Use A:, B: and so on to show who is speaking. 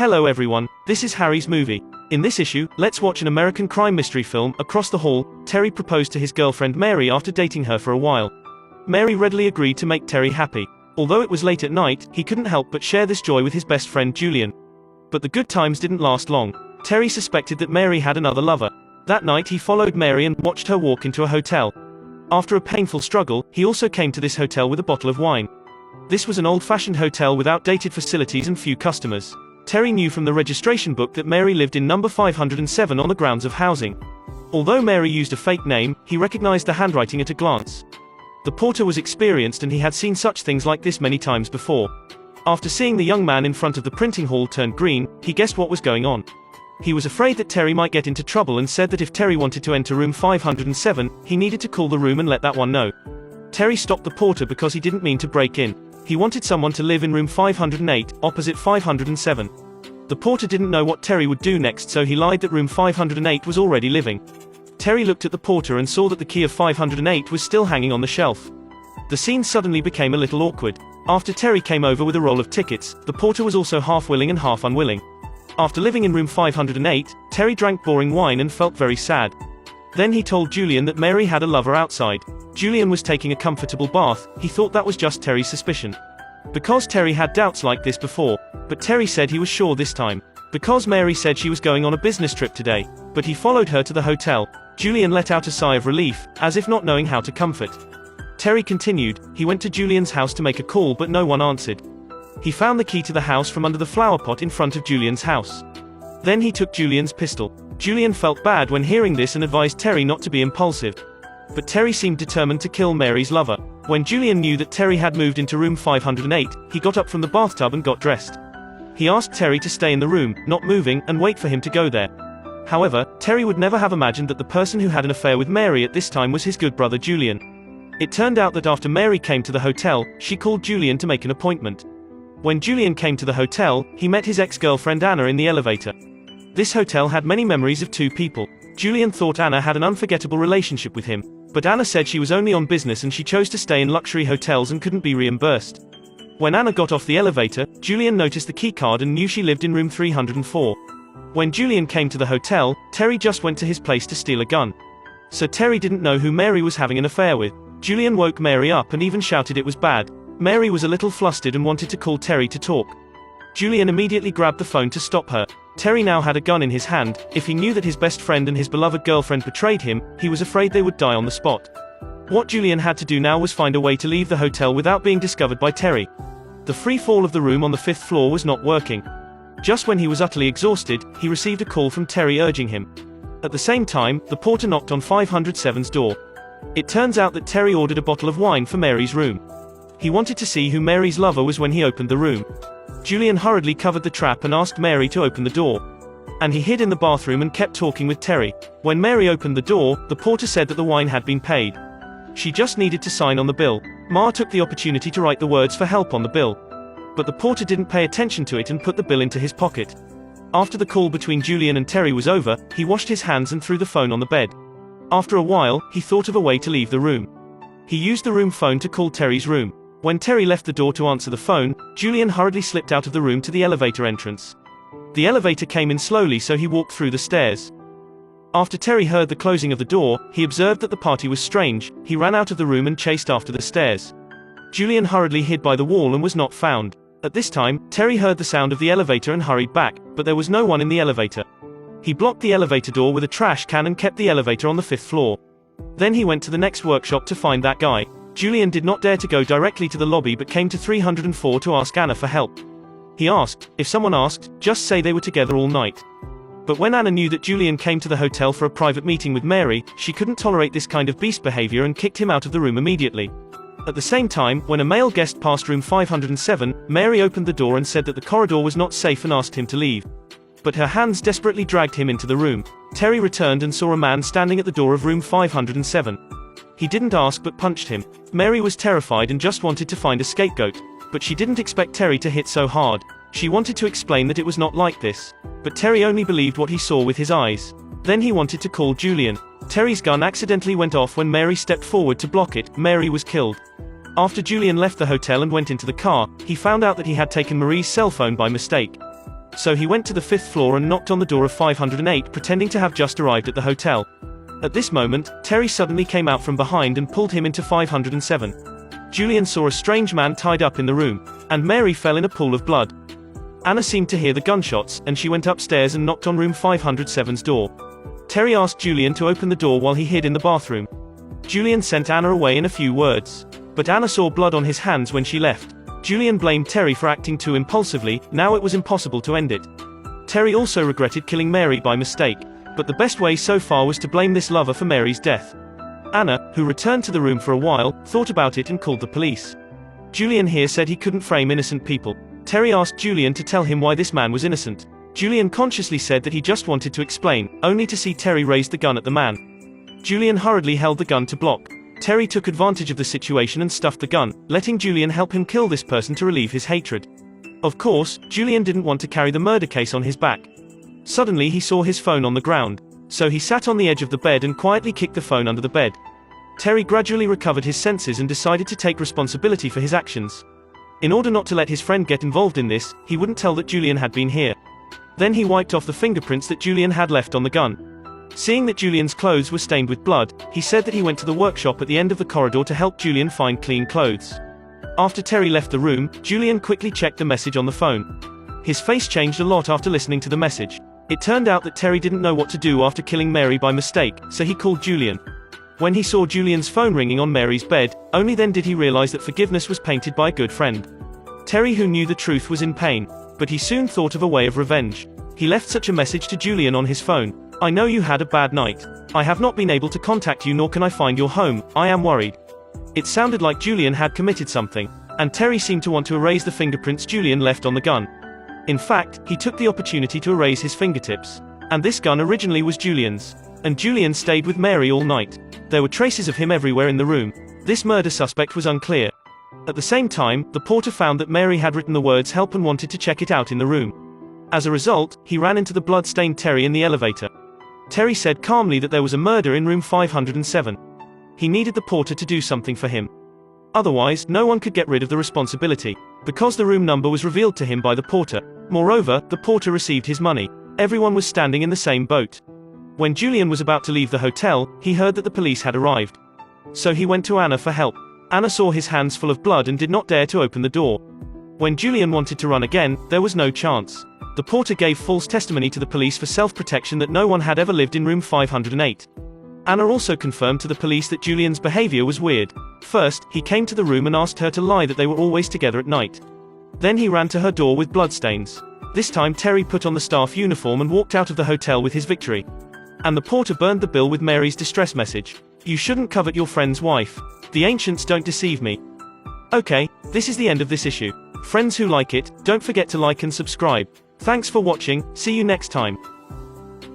A: Hello everyone, this is Harry's Movie. In this issue, let's watch an American crime mystery film. Across the hall, Terry proposed to his girlfriend Mary after dating her for a while. Mary readily agreed to make Terry happy. Although it was late at night, he couldn't help but share this joy with his best friend Julian. But the good times didn't last long. Terry suspected that Mary had another lover. That night he followed Mary and watched her walk into a hotel. After a painful struggle, he also came to this hotel with a bottle of wine. This was an old-fashioned hotel with outdated facilities and few customers. Terry knew from the registration book that Mary lived in number 507 on the grounds of housing. Although Mary used a fake name, he recognized the handwriting at a glance. The porter was experienced and he had seen such things like this many times before. After seeing the young man in front of the printing hall turn green, he guessed what was going on. He was afraid that Terry might get into trouble and said that if Terry wanted to enter room 507, he needed to call the room and let that one know. Terry stopped the porter because he didn't mean to break in. He wanted someone to live in room 508, opposite 507. The porter didn't know what Terry would do next, so he lied that room 508 was already living. Terry looked at the porter and saw that the key of 508 was still hanging on the shelf. The scene suddenly became a little awkward. After Terry came over with a roll of tickets, the porter was also half willing and half unwilling. After living in room 508, Terry drank boring wine and felt very sad. Then he told Julian that Mary had a lover outside. Julian was taking a comfortable bath. He thought that was just Terry's suspicion. Because Terry had doubts like this before, but Terry said he was sure this time. Because Mary said she was going on a business trip today, but he followed her to the hotel. Julian let out a sigh of relief, as if not knowing how to comfort. Terry continued. He went to Julian's house to make a call, but no one answered. He found the key to the house from under the flower pot in front of Julian's house. Then he took Julian's pistol. Julian felt bad when hearing this and advised Terry not to be impulsive. But Terry seemed determined to kill Mary's lover. When Julian knew that Terry had moved into room 508, he got up from the bathtub and got dressed. He asked Terry to stay in the room, not moving, and wait for him to go there. However, Terry would never have imagined that the person who had an affair with Mary at this time was his good brother Julian. It turned out that after Mary came to the hotel, she called Julian to make an appointment. When Julian came to the hotel, he met his ex-girlfriend Anna in the elevator. This hotel had many memories of two people. Julian thought Anna had an unforgettable relationship with him, but Anna said she was only on business and she chose to stay in luxury hotels and couldn't be reimbursed. When Anna got off the elevator, Julian noticed the keycard and knew she lived in room 304. When Julian came to the hotel, Terry just went to his place to steal a gun. So Terry didn't know who Mary was having an affair with. Julian woke Mary up and even shouted it was bad. Mary was a little flustered and wanted to call Terry to talk. Julian immediately grabbed the phone to stop her. Terry now had a gun in his hand. If he knew that his best friend and his beloved girlfriend betrayed him, he was afraid they would die on the spot. What Julian had to do now was find a way to leave the hotel without being discovered by Terry. The free fall of the room on the 5th floor was not working. Just when he was utterly exhausted, he received a call from Terry urging him. At the same time, the porter knocked on 507's door. It turns out that Terry ordered a bottle of wine for Mary's room. He wanted to see who Mary's lover was when he opened the room. Julian hurriedly covered the trap and asked Mary to open the door. And he hid in the bathroom and kept talking with Terry. When Mary opened the door, the porter said that the wine had been paid. She just needed to sign on the bill. Ma took the opportunity to write the words for help on the bill. But the porter didn't pay attention to it and put the bill into his pocket. After the call between Julian and Terry was over, he washed his hands and threw the phone on the bed. After a while, he thought of a way to leave the room. He used the room phone to call Terry's room. When Terry left the door to answer the phone, Julian hurriedly slipped out of the room to the elevator entrance. The elevator came in slowly, so he walked through the stairs. After Terry heard the closing of the door, he observed that the party was strange. He ran out of the room and chased after the stairs. Julian hurriedly hid by the wall and was not found. At this time, Terry heard the sound of the elevator and hurried back, but there was no one in the elevator. He blocked the elevator door with a trash can and kept the elevator on the 5th floor. Then he went to the next workshop to find that guy. Julian did not dare to go directly to the lobby but came to 304 to ask Anna for help. He asked, if someone asked, just say they were together all night. But when Anna knew that Julian came to the hotel for a private meeting with Mary, she couldn't tolerate this kind of beast behavior and kicked him out of the room immediately. At the same time, when a male guest passed room 507, Mary opened the door and said that the corridor was not safe and asked him to leave. But her hands desperately dragged him into the room. Terry returned and saw a man standing at the door of room 507. He didn't ask but punched him. Mary was terrified and just wanted to find a scapegoat. But she didn't expect Terry to hit so hard. She wanted to explain that it was not like this. But Terry only believed what he saw with his eyes. Then he wanted to call Julian. Terry's gun accidentally went off when Mary stepped forward to block it. Mary was killed. After Julian left the hotel and went into the car, he found out that he had taken Marie's cell phone by mistake. So he went to the 5th floor and knocked on the door of 508, pretending to have just arrived at the hotel. At this moment, Terry suddenly came out from behind and pulled him into 507. Julian saw a strange man tied up in the room, and Mary fell in a pool of blood. Anna seemed to hear the gunshots, and she went upstairs and knocked on room 507's door. Terry asked Julian to open the door while he hid in the bathroom. Julian sent Anna away in a few words. But Anna saw blood on his hands when she left. Julian blamed Terry for acting too impulsively. Now it was impossible to end it. Terry also regretted killing Mary by mistake, but the best way so far was to blame this lover for Mary's death. Anna, who returned to the room for a while, thought about it and called the police. Julian here said he couldn't frame innocent people. Terry asked Julian to tell him why this man was innocent. Julian consciously said that he just wanted to explain, only to see Terry raise the gun at the man. Julian hurriedly held the gun to block. Terry took advantage of the situation and stuffed the gun, letting Julian help him kill this person to relieve his hatred. Of course, Julian didn't want to carry the murder case on his back. Suddenly he saw his phone on the ground. So he sat on the edge of the bed and quietly kicked the phone under the bed. Terry gradually recovered his senses and decided to take responsibility for his actions. In order not to let his friend get involved in this, he wouldn't tell that Julian had been here. Then he wiped off the fingerprints that Julian had left on the gun. Seeing that Julian's clothes were stained with blood, he said that he went to the workshop at the end of the corridor to help Julian find clean clothes. After Terry left the room, Julian quickly checked the message on the phone. His face changed a lot after listening to the message. It turned out that Terry didn't know what to do after killing Mary by mistake, so he called Julian. When he saw Julian's phone ringing on Mary's bed, only then did he realize that forgiveness was painted by a good friend. Terry, who knew the truth, was in pain, but he soon thought of a way of revenge. He left such a message to Julian on his phone. I know you had a bad night. I have not been able to contact you, nor can I find your home. I am worried. It sounded like Julian had committed something, and Terry seemed to want to erase the fingerprints Julian left on the gun. In fact, he took the opportunity to erase his fingertips. And this gun originally was Julian's. And Julian stayed with Mary all night. There were traces of him everywhere in the room. This murder suspect was unclear. At the same time, the porter found that Mary had written the words help and wanted to check it out in the room. As a result, he ran into the blood-stained Terry in the elevator. Terry said calmly that there was a murder in room 507. He needed the porter to do something for him. Otherwise, no one could get rid of the responsibility, because the room number was revealed to him by the porter. Moreover, the porter received his money. Everyone was standing in the same boat. When Julian was about to leave the hotel, he heard that the police had arrived. So he went to Anna for help. Anna saw his hands full of blood and did not dare to open the door. When Julian wanted to run again, there was no chance. The porter gave false testimony to the police for self-protection that no one had ever lived in room 508. Anna also confirmed to the police that Julian's behavior was weird. First, he came to the room and asked her to lie that they were always together at night. Then he ran to her door with bloodstains. This time Terry put on the staff uniform and walked out of the hotel with his victory. And the porter burned the bill with Mary's distress message. You shouldn't covet your friend's wife. The ancients don't deceive me. Okay, this is the end of this issue. Friends who like it, don't forget to like and subscribe. Thanks for watching, see you next time.